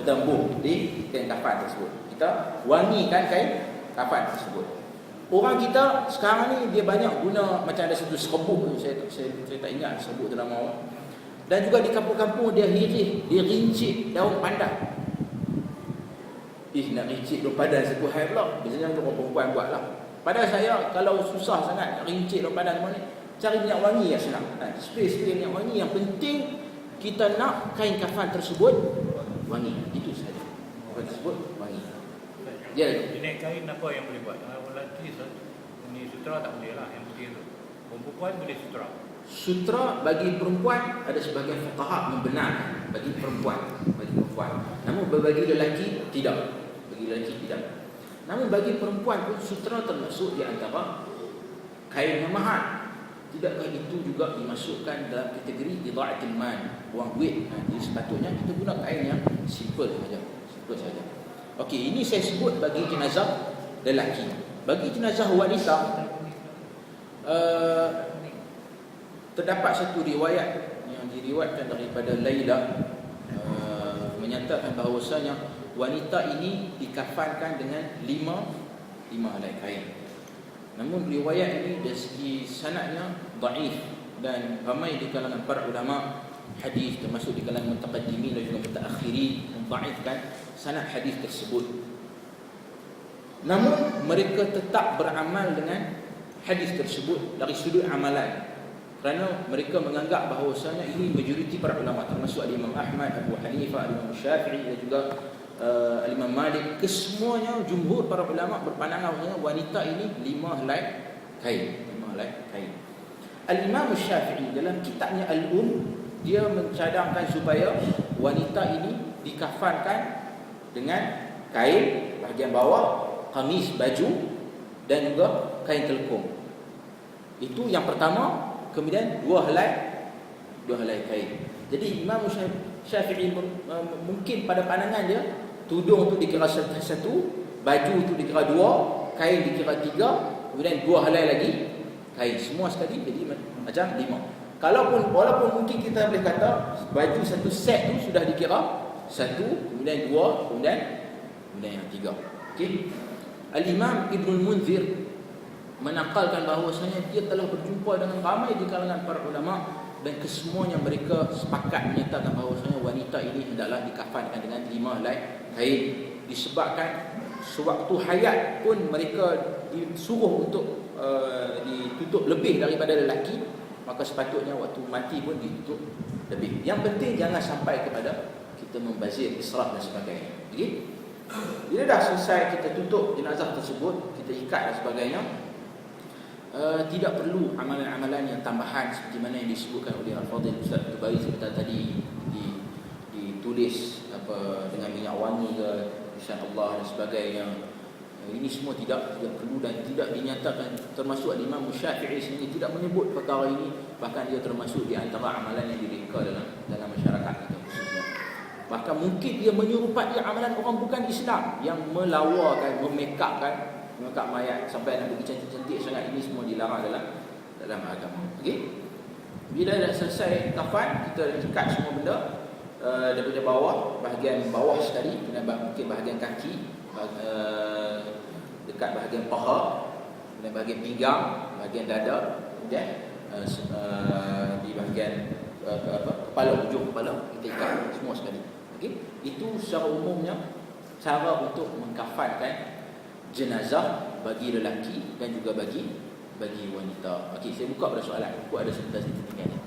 bertembung di kain kafan tersebut. Kita wangikan kain kafan tersebut. Orang kita sekarang ni dia banyak guna, macam ada satu serbuk, saya tak ingat serbuk tu nama orang. Dan juga di kampung-kampung dia hirih, dia rincit daun pandan. Nak rincit daun pandan sepuhai pula. Biasanya orang perempuan buat lah. Padahal saya kalau susah sangat nak rincit daun pandan semua ni, cari minyak wangi yang senang. Spray minyak wangi. Yang penting kita nak kain kafan tersebut wangi. Itu saja. Kafan tersebut wangi. Ya. Jenis kain apa yang boleh buat? Orang lelaki ni sutra tak boleh lah. Yang putih tu. Perempuan boleh sutra. Sutra bagi perempuan ada sebagian fuqaha membenarkan bagi perempuan. Namun bagi lelaki tidak. Namun bagi perempuan pun sutra termasuk di antara kain yang mahal. Tidakkah itu juga dimasukkan dalam kategori idha'atul mal, buang duit? Jadi sepatutnya kita guna kain yang simple saja. Okey, ini saya sebut bagi jenazah lelaki. Bagi jenazah wanita, terdapat satu riwayat yang diriwayatkan daripada Laila, menyatakan bahawasanya wanita ini dikafankan dengan lima helai kain. Namun riwayat ini dari segi sanadnya dhaif, dan ramai di kalangan para ulama hadis termasuk di kalangan mutaqaddimin dan juga mutaakhirin mendhaifkan sanad hadis tersebut. Namun mereka tetap beramal dengan hadis tersebut dari sudut amalan, kerana mereka menganggap bahawasanya ini majoriti para ulama termasuk Imam Ahmad, Abu Hanifah, Imam Syafi'i dan juga Imam Malik. Kesemuanya jumhur para ulama berpandangan bahawa wanita ini 5 helai kain. Al-Imam Syafi'i dalam kitabnya Al-Um, dia mencadangkan supaya wanita ini dikafankan dengan kain bahagian bawah, kamis, baju dan juga kain telekung. Itu yang pertama. Kemudian 2 helai kain. Jadi Imam Syafi'i mungkin pada pandangan dia, tudung tu dikira satu, baju tu dikira 2, kain dikira 3, kemudian 2 helai lagi kain. Semua sekali jadi macam 5. Walaupun mungkin kita boleh kata baju satu set tu sudah dikira 1, kemudian 2, kemudian yang 3. Okey. Al-Imam Ibnul Munzir menakalkan bahawasanya dia telah berjumpa dengan ramai di kalangan para ulama, dan kesemuanya mereka sepakat menyatakan bahawasanya wanita ini hendaklah dikafankan dengan 5 helai kain, disebabkan sewaktu hayat pun mereka disuruh untuk ditutup lebih daripada lelaki, maka sepatutnya waktu mati pun ditutup lebih. Yang penting jangan sampai kepada kita membazir, israf dan sebagainya. Jadi bila dah selesai kita tutup jenazah tersebut, kita ikat dan sebagainya, tidak perlu amalan-amalan yang tambahan seperti mana yang disebutkan oleh Al-Fadhil Ustaz Tubai sebentar tadi, ditulis dengan minyak wangi ke, tulisan Allah dan sebagainya. Ini semua tidak perlu dan tidak dinyatakan, termasuk Imam Syafi'i sendiri tidak menyebut perkara ini, bahkan dia termasuk di antara amalan yang direka dalam masyarakat kita khususnya. Bahkan mungkin dia menyerupai amalan orang bukan Islam yang melawakan, memekapkan mayat sampai nak pergi cantik-cantik sangat. Ini semua dilarang dalam agama. Okey. Bila dah selesai kafan, kita ikat semua benda daripada bawah, bahagian bawah sekali, mungkin bahagian kaki, dekat bahagian paha, dan bahagian pinggang, bahagian dada, dan di bahagian kepala, ujung kepala, kita ikat semua sekali. Okey. Itu secara umumnya cara untuk mengkafankan jenazah bagi lelaki dan juga bagi wanita. Okey, saya buka pada soalan. Aku ada sebentar sedikit tinggal ni.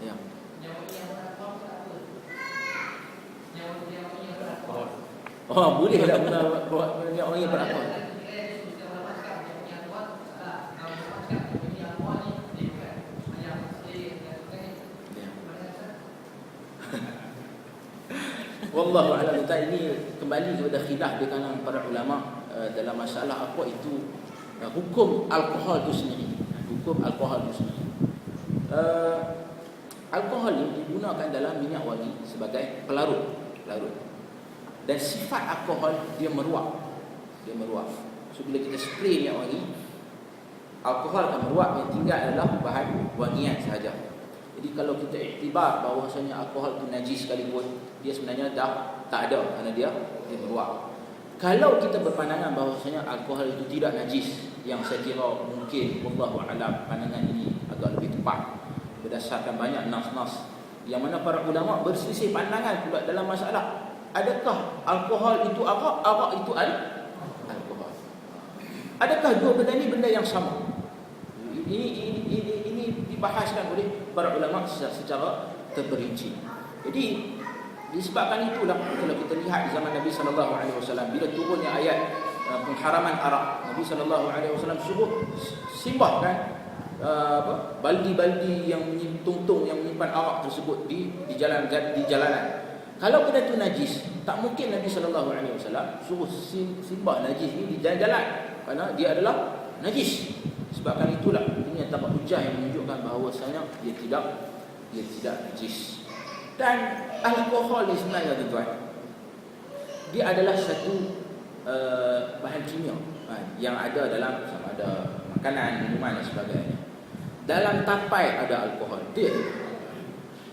Ya. Oh, boleh tak guna minyak wangi berapa? Wallahu a'lam. Ini kembali kepada khilaf di kalangan para ulama dalam masalah apa itu hukum alkohol itu sendiri. Alkohol ini digunakan dalam minyak wangi sebagai pelarut. Dan sifat alkohol dia meruap. So bila kita spray minyak wangi, alkohol akan meruap, yang tinggal adalah bahan wangian sahaja. Jadi kalau kita iktibar bahawasanya alkohol itu najis sekalipun, dia sebenarnya dah tak ada kerana dia meruak. Kalau kita berpandangan bahawasanya alkohol itu tidak najis, yang saya kira mungkin wallahu alam pandangan ini agak lebih tepat berdasarkan banyak nas-nas yang mana para ulama berselisih pandangan pula dalam masalah adakah alkohol itu arak itu alkohol. Adakah dua benda ini benda yang sama? Ini dibahaskan oleh para ulama secara terperinci. Jadi disebabkan itulah kalau kita lihat di zaman Nabi sallallahu alaihi wasallam bila turunnya ayat pengharaman arak, Nabi sallallahu alaihi wasallam suruh simbahkan baldi-baldi yang tungtung yang menyimpan arak tersebut di jalanan. Kalau benda itu najis, tak mungkin Nabi sallallahu alaihi wasallam suruh simbah najis ini di jalan-jalan kerana dia adalah najis. Sebabkan itulah ini yang dapat hujah yang menunjukkan bahawasanya dia tidak najis. Dan alkohol ni sebenarnya tuan-tuan, dia adalah satu bahan kimia yang ada dalam sama ada makanan, minuman dan sebagainya. Dalam tapai ada alkohol. Dia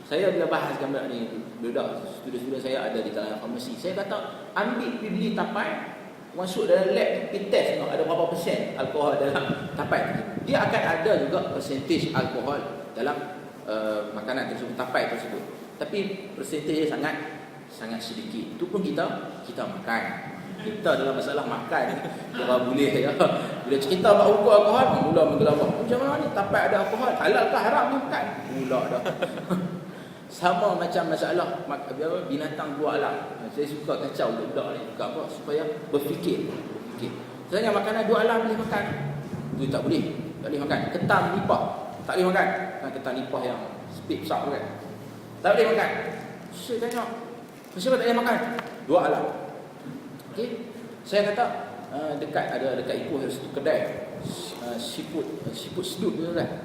saya bila bahas gambar ni, budak student-student saya ada di kalangan farmasi. Saya kata ambil pergi beli tapai, masuk dalam lab pergi test tengok ada berapa persen alkohol dalam tapai. Dia akan ada juga persentage alkohol dalam makanan tersebut, tapai tersebut. Tapi persentage sangat sedikit. Itu pun kita makan. Kita dalam masalah makan kira boleh ya. Bila cerita bab ukur alkohol, mula menggelabah. Macam mana ni tapai ada alkohol? Halal ke haram ni makan? Pula dah. Sama macam masalah binatang dua alam. Saya suka kacau budak ni apa supaya berfikir. Sebenarnya makanan dua alam boleh makan. Itu tak boleh. Tak boleh makan. Ketam nipah tak boleh makan. Ketam nipah yang speed besar tu kan. Tak boleh makan. Saya tengok, kenapa tak boleh makan? Dua alam. Okey. Saya kata dekat Ipoh ada satu kedai seafood sedut tu kan.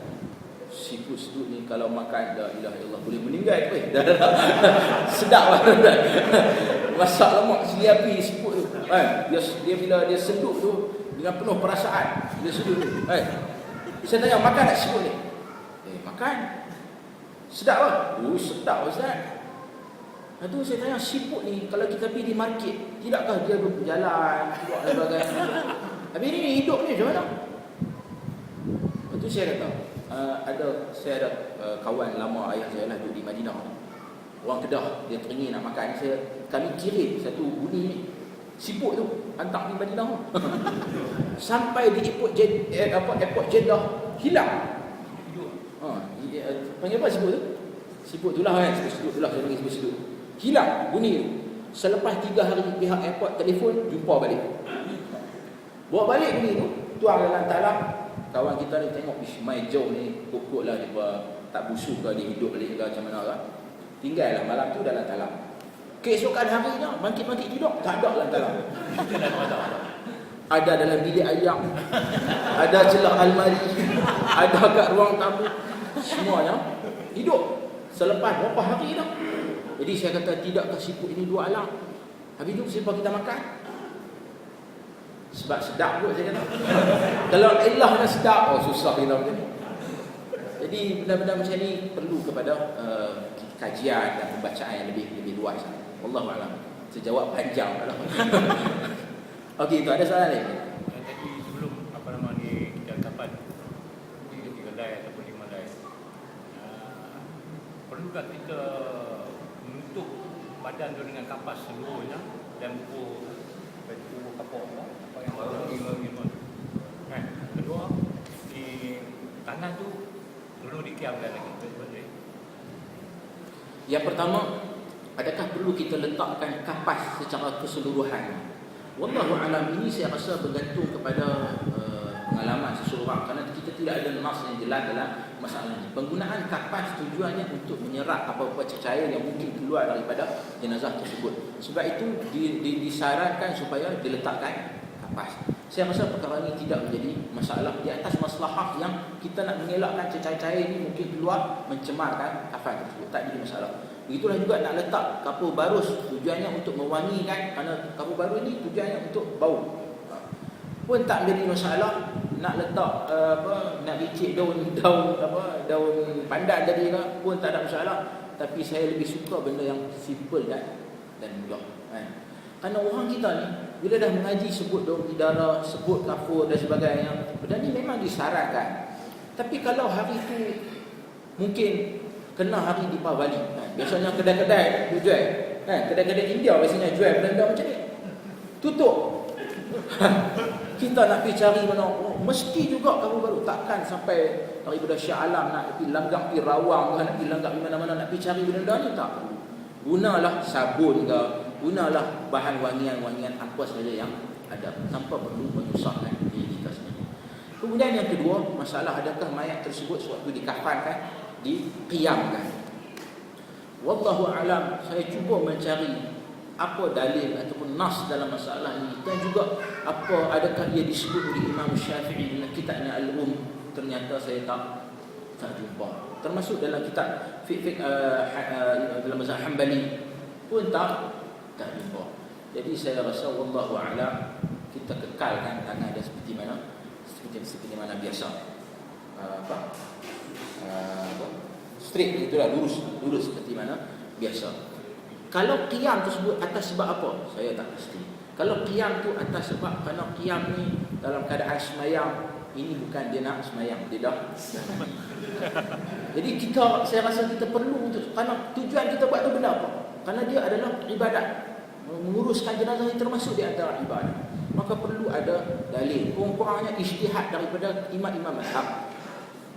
Seafood sedut ni kalau makan la ilaha illallah boleh meninggal tu. Sedap lah. Masak lemak sili api seafood tu. Dia bila dia sedut tu dengan penuh perasaan. Dia sedut tu. Saya tanya makan tak seafood ni? Makan. Sedap lah. Sedap Ustaz. Itu saya tanya seafood ni kalau kita pergi di market, tidakkah dia berjalan, keluar dan sebagainya? Habis ni hidup ni macam mana? Itu saya kata, saya ada kawan lama ayah saya lah duduk di Madinah. Orang Kedah, dia teringin nak makan. Kami kirim satu buni ni, seafood tu, hantar di Madinah. Sampai di airport Jeddah, hilang. Panggil apa seafood tu? Seafood tu lah kan, seafood tu lah, saya panggil seafood. Hilang bunyi tu. Selepas 3 hari pihak airport telefon, jumpa balik. Bawa balik bunyi tu, tuang dalam talam. Kawan kita ni tengok, mai jauh ni, kok lah dia tak busuk ke, dia hidup balik ke macam mana kan. Tinggal lah malam tu dalam talam. Keesokan harinya, bangkit-bangkit tidur, tak ada dalam talam. Ada dalam bilik ayam, ada celah almari, ada kat ruang tamu. Semuanya hidup. Selepas berapa hari dah. Jadi saya kata tidakkah seafood ini dua alam? Habis tu siapa kita makan? Sebab sedap kot saya kata. Kalau Allah dah sedap, susah kita macam ni. Jadi benda-benda macam ni perlu kepada kajian dan pembacaan yang lebih luas. Wallahu a'lam. Sejawab panjang lah. Okey, itu ada soalan lain? Tadi sebelum kita kapan di kedai ataupun di malai, perlukah kita menutup badan tu dengan kapas seluruhnya dan buku kapur apa yang lima kan. Kedua, di tangan tu perlu dikiamkan lagi. Yang pertama, adakah perlu kita letakkan kapas secara keseluruhan? Wallahu alam, ini saya rasa bergantung kepada pengalaman seseorang kerana kita tidak ada nas yang jelas dalam masalah ini. Penggunaan kapas tujuannya untuk menyerap apa-apa cecair yang mungkin keluar daripada jenazah tersebut. Sebab itu disarankan supaya diletakkan kapas. Saya rasa perkara ini tidak menjadi masalah di atas maslahah yang kita nak mengelakkan cecair-cecair ini mungkin keluar mencemarkan kafan tersebut. Tak jadi masalah. Begitulah juga nak letak kapur barus, tujuannya untuk mewangikan, kerana kapur barus ini tujuannya untuk bau. Pun tak menjadi masalah nak letak nak ricik daun pandan tadi lah pun tak ada masalah. Tapi saya lebih suka benda yang simple dan mudah kan. Kerana orang kita ni bila dah mengaji sebut daun idara, sebut kafur dan sebagainya, benda ni memang disarankan. Tapi kalau hari tu mungkin kena hari Deepavali kan, biasanya kedai-kedai jual kan, kedai-kedai India biasanya jual benda macam ni, tutup. Kita nak pergi cari mana, mesti juga baru-baru, takkan sampai daripada Shah Alam nak pergi langgar, pergi Rawang, nak pergi langgar di mana-mana nak pergi cari benda ni, tak perlu. Gunalah sabun ke, gunalah bahan wangian-wangian apa saja yang ada, tanpa perlu menyusahkan diri kita sendiri. Kemudian yang kedua, masalah adakah mayat tersebut sewaktu dikafankan, diqiyamkan. Wallahu alam, saya cuba mencari apa dalil ataupun nas dalam masalah ini, dan juga apa adakah ia disebut oleh Imam Syafi'i dalam kitabnya Ternyata saya tak jumpa. Termasuk dalam kitab fiqh dalam mazhab Hanbali pun tak jumpa. Jadi saya rasa wallahu a'lam, kita kekalkan tangan dia seperti mana biasa. Straight, itulah, lurus seperti mana biasa. Kalau qiyam tersebut atas sebab apa? Saya tak pasti. Kalau qiyam tu atas sebab kerana qiyam ni dalam keadaan semayang, ini bukan dia nak semayang, dia dah. Jadi saya rasa kita perlu untuk, kerana tujuan kita buat tu benda apa? Kerana dia adalah ibadat. Menguruskan jenazah ini termasuk di antara ibadat. Maka perlu ada dalil. Kurang-kurangnya ijtihad daripada imam-imam mazhab.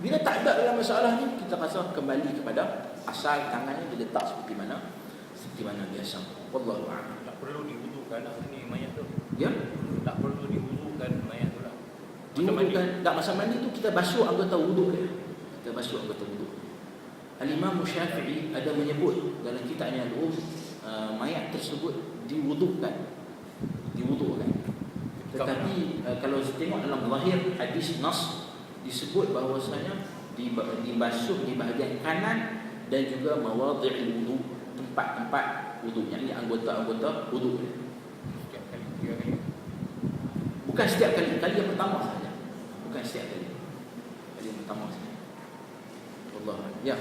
Bila tak ada dalam masalah ni, kita rasa kembali kepada asal tangannya diletak seperti mana biasa. Wallahu a'lam. Tak perlu diwudukan ni mayat tu. Ya? Tak perlu diwudukan mayat tu lah. Diwudukan, tak, masa mandi tu kita basuh anggota wuduk dia. Kita basuh anggota wuduk. Al-Imam Syafi'i ada menyebut dalam kitabnya mayat tersebut diwudukkan. Tetapi kalau tengok dalam zahir hadis nas disebut bahawasanya dibasuh di bahagian kanan dan juga mawadhi'ul wudu, tempat-tempat wudu, yang ini anggota-anggota wudu. Setiap kali, 3 kali. Bukan setiap kali, kali yang pertama saja. Bukan setiap kali. Kali yang pertama saja. Allah. Ya.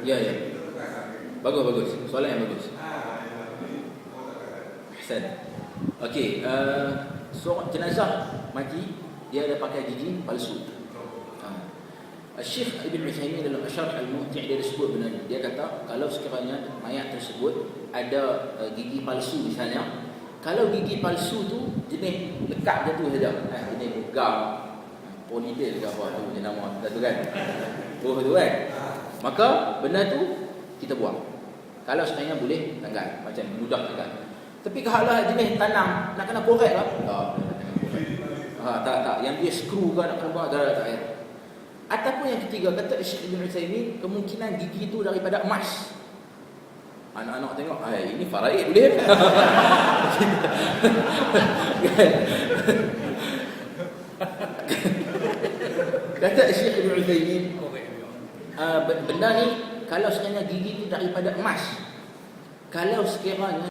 Ya. Bagus. Soalan yang bagus. Ahsan. Okey, seorang jenazah mati, dia ada pakai gigi palsu. Syekh Ibn Utsaimin dalam Asyarh Al-Mumti' dia sebut benda ni. Dia kata kalau sekiranya mayat tersebut ada gigi palsu misalnya, kalau gigi palsu tu jenis lekat je tu saja, jenis gam, ponytail ke apa tu je nama tu kan. Tu kan. Maka benda tu kita buang. Kalau sebenarnya boleh tanggal, macam mudah tanggal. Tapi kalau jenis tanam nak kena korek lah. Tak. Yang dia skru ke nak kena buang, tak payah. Ataupun yang ketiga, kata Syekh Ibn Utsaimin, kemungkinan gigi itu daripada emas. Anak-anak tengok, ini faraid boleh. Kata Syekh Ibn Utsaimin, benda ni kalau sekiranya gigi itu daripada emas, kalau sekiranya